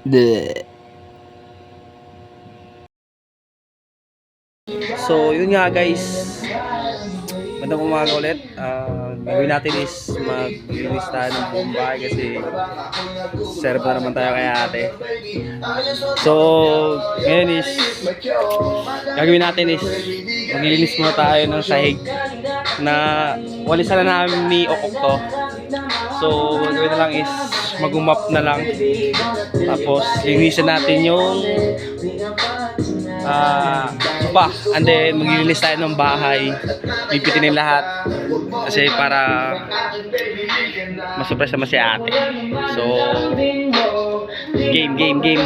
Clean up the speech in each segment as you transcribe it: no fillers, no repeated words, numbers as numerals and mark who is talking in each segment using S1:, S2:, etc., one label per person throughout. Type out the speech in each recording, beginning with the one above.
S1: Bleh. So yun nga guys, magandang umaga ulit. Gagawin natin is maglinis tayo ng buong bahay kasi serve na naman tayo kay ate. So ngayon is gagawin natin is maglilinis muna tayo ng sahig na walisan na namin ni Okok to. So gagawin na lang is magumap na lang, tapos linisin natin yung sopa, and then maglilinis tayo ng bahay, pipitinin lahat kasi para masurprise naman si ate. So game.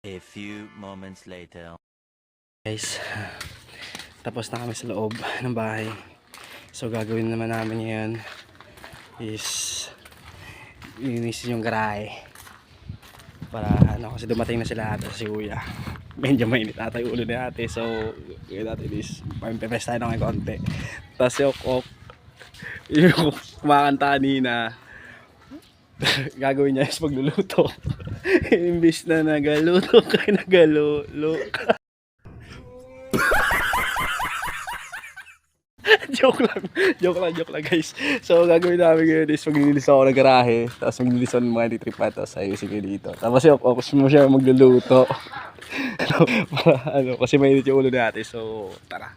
S2: A few moments later.
S1: Guys, tapos na kami sa loob ng bahay. So gagawin naman namin ngayon is linisin yung garahe para kasi dumating na sila ate si kuya. Medyo mainit ata yung ulo ni ate, so gawin natin is pamipepes tayo ng konti. Tapos yung kumakanta kanina, gagawin niya is magluluto. Imbis na nagaluto ka, nagalulo ka. Joke lang guys. So gagawin namin ngayon is maglilinis ako ng garahe, tapos maglilinis ako ng mga nitripa, tapos ayusin ko dito. Tapos focus mo siya magluluto. Kasi mainit yung ulo natin, so tara.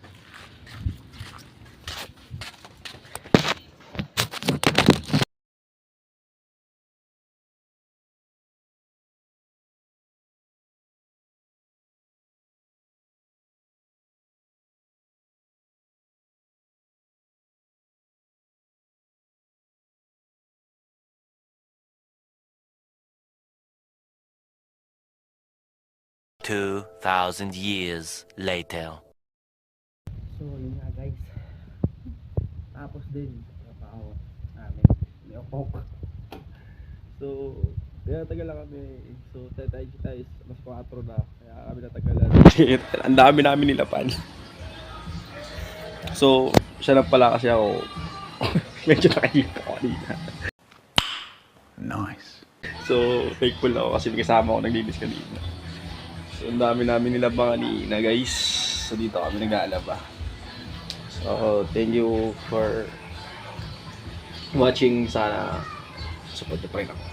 S2: 2,000 years later.
S1: So yun nga guys, tapos din trabaho namin ni Okok. So kaya tagal lang kami. So tayo is mas 4 na, kaya kami natagalan. Ang dami namin nilapan. So siya lang pala kasi ako medyo nakahilig ako kanina.
S3: Nice.
S1: So thankful ako kasi may kasama ako naglinis kanina. So ang dami namin nilaban kanina guys. So dito kami nag-aalaba. So thank you for watching. Sana support nyo pa rin ako.